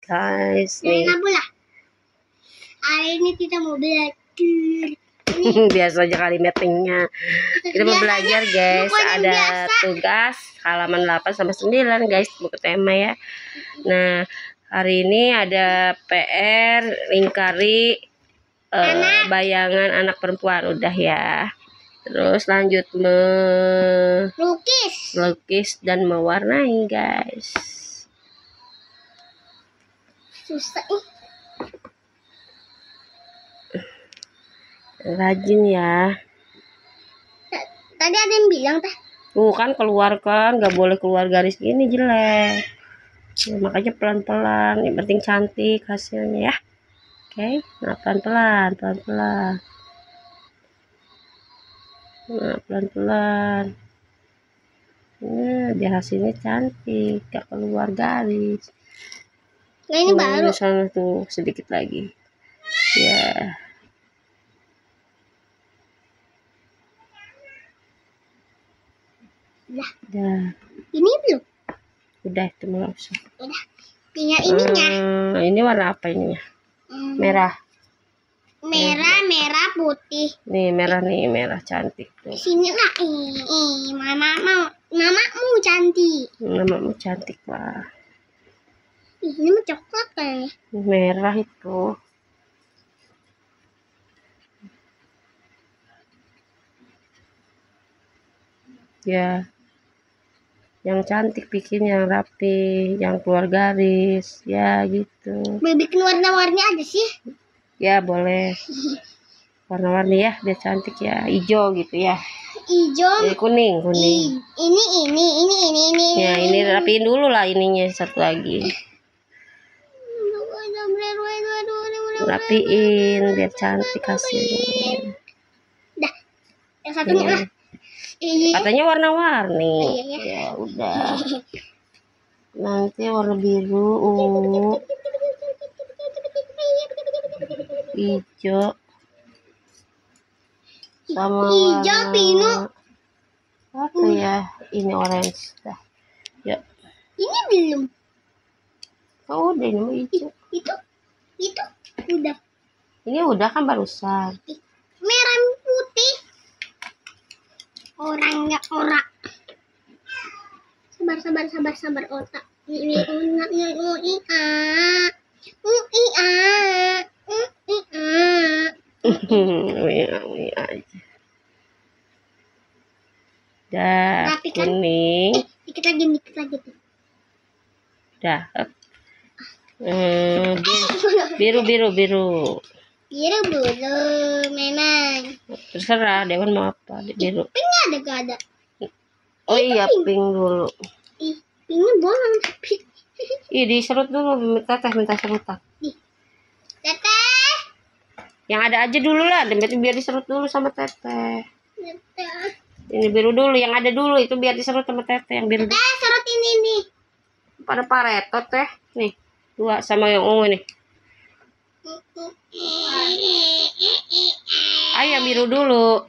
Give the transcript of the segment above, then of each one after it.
guys nih. Hari ini kita mau belajar. Biasa aja kali meetingnya. Kita mau belajar guys. Ada tugas halaman 8 sampai 9 guys, buku tema ya. Nah, hari ini ada PR lingkari bayangan anak perempuan udah ya. Terus lanjut melukis dan mewarnai guys. Susah Rajin ya. Tadi ada yang bilang teh. Kan keluar kan, nggak boleh keluar garis gini, jelek. Ya, makanya pelan-pelan. Yang penting cantik hasilnya ya. Oke, nah pelan-pelan. Nah pelan-pelan. Nah, biar hasilnya cantik, gak keluar garis. Nah, ini baru. Sana tuh sedikit lagi. Ya. Udah. Ini belum? Udah itu langsung. Udah. Tinggal ininya. Ini warna apa ininya? Merah. Merah putih. Nih merah nih, merah cantik tuh. Sini lah. Mamamu cantik. Mamamu cantik lah. Ini mah coklat kayaknya. Merah itu. Ya. Yang cantik bikin, yang rapi, yang keluar garis, ya gitu. Bikin warna-warni aja sih. Ya boleh. Warna-warni ya, biar cantik ya. Hijau gitu ya. Hijau. Kuning. Ini. Ya ini rapiin dulu lah ininya satu lagi. Rapiin biar cantik hasilnya. Dah. Yang satunya lah. Katanya warna-warni. Ya udah. Nanti warna biru, ungu, hijau, sama hijau, biru. Apa ya? Ini orange dah. Ya. Ini belum. Oh, udah ini hijau. Itu udah. Ini udah kan barusan. Merah putih. Orangnya orak. Sabar otak. Dah kuning. Dikit lagi tuh. Dah. Biru. Memang. Terserah Dewan mau apa, biru. Pinknya gak ada. Oh iya, pink dulu. Pinknya bolong tapi. Diserut dulu, minta serutan. Teteh. Yang ada aja dulu lah, biar diserut dulu sama teteh. Ini biru dulu, yang ada dulu itu biar diserut sama teteh, yang biru. Teteh, serut ini nih. Pada paretot teh, nih 2 sama yang ungu nih. Ayo yang biru dulu.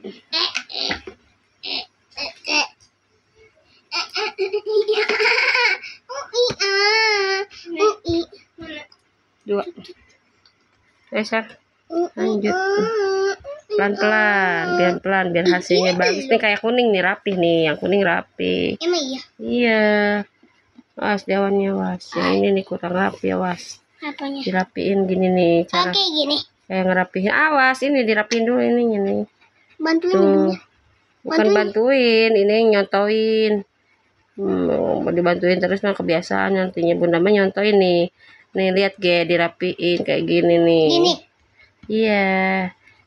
Dua. Geser. Lanjut. Pelan-pelan, biar hasilnya bagus nih, kayak kuning nih, rapih nih, yang kuning rapi. Emang iya? Iya. Was daunnya was. Yang ini nih kurang rapi ya was. Apanya? Dirapiin gini nih cara. Oke gini. Kayak ngerapihin. Awas ini dirapiin dulu ininya nih. Bantuin tuh. Bukan bantuin, ini nyontoin. Mau dibantuin terus mah kebiasaan nantinya bunda mah nyontoin nih. Nih lihat dirapiin kayak gini nih. Gini. Iya.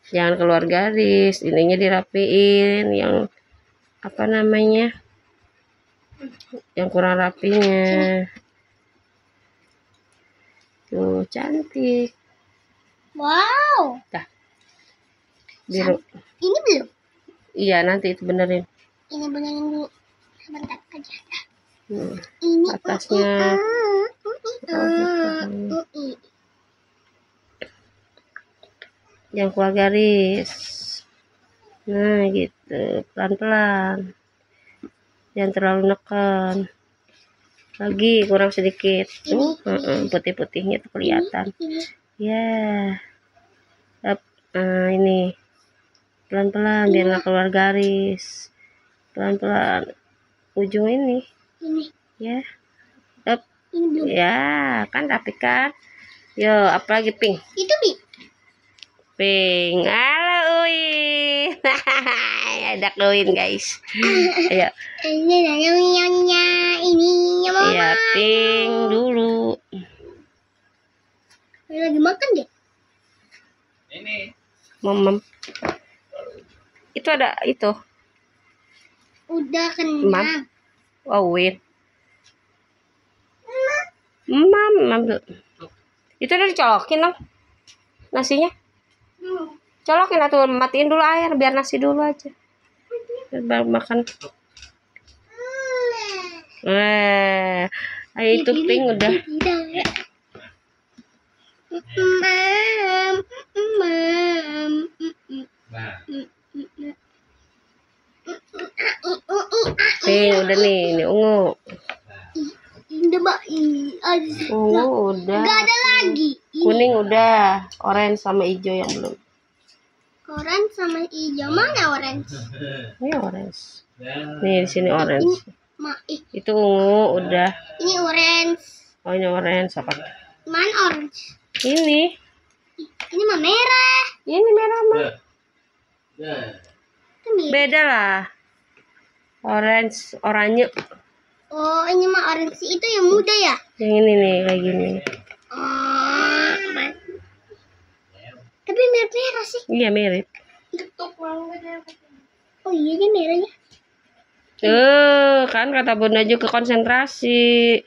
Jangan keluar garis, ininya dirapiin yang apa namanya? Yang kurang rapinya. Tuh cantik. Wow. Dah. Biru. Ini belum? Iya nanti itu benerin. Ini benerin dulu. Sebentar aja. Ini atasnya. Yang keluar garis. Nah gitu, pelan-pelan. Jangan terlalu neken. Lagi kurang sedikit. Tuh, putih-putihnya tuh kelihatan. Ini. Ya. Ini pelan-pelan biar nggak keluar garis. Pelan-pelan ujung ini. Ini. Ya. Ini belum. Ya, kan rapi kan? Yo, apalagi pink. Itu Bi. Pink. Halo Uin. Ada Uin guys. Ayo. Ini namanya ini mama. Ya, pink dulu. Lagi makan deh. Ini. Mom. Itu ada itu. Udah Mam. kenyang. Oh, Uin. Mam. Itu udah dicolokin dong. Nasinya. Colokin atau matiin dulu air biar nasi dulu aja. Baru makan. Itu pink udah. Pink udah nih, ini ungu. Udah Mbak. Ungu udah. Gak ada lagi. Kuning udah. Orange sama hijau yang belum. Orange sama hijau. Mana orange? Ini orange. Nih di sini orange. Itu ungu udah. Ini orange. Oh ini orange apa? Mana orange? Ini. Ini mah merah. Ini merah mah. Itu merah. Beda lah. Orange, oranye. Oh, ini mah orange itu yang muda ya? Yang ini nih kayak gini. Oh, tapi mirip merah sih. Iya mirip. Oh iya kan merahnya. Kan kata Bunda juga konsentrasi.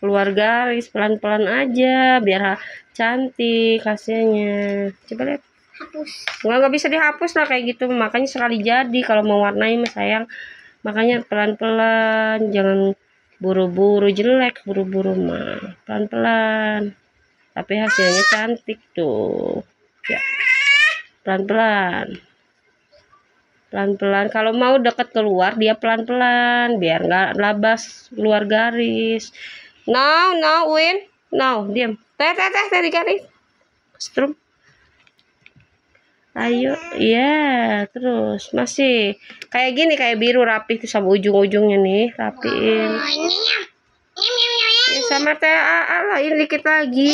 Keluar garis pelan-pelan aja biar cantik hasilnya. Coba lihat. Hapus. Nggak bisa dihapus lah kayak gitu. Makanya sekali jadi kalau mau warnai mah sayang. Makanya pelan-pelan, jangan buru-buru jelek, buru-buru mah pelan-pelan. Tapi hasilnya cantik tuh. Ya. Pelan-pelan. Pelan-pelan. Kalau mau deket keluar dia pelan-pelan biar nggak labas keluar garis. Now, Win. Now, diam. Teh di garis. Strum. Ayo, ya, terus masih kayak gini, kayak biru rapi tuh sama ujung-ujungnya nih, rapiin. Oh, ini Ya, sama teh lah, ini dikit lagi.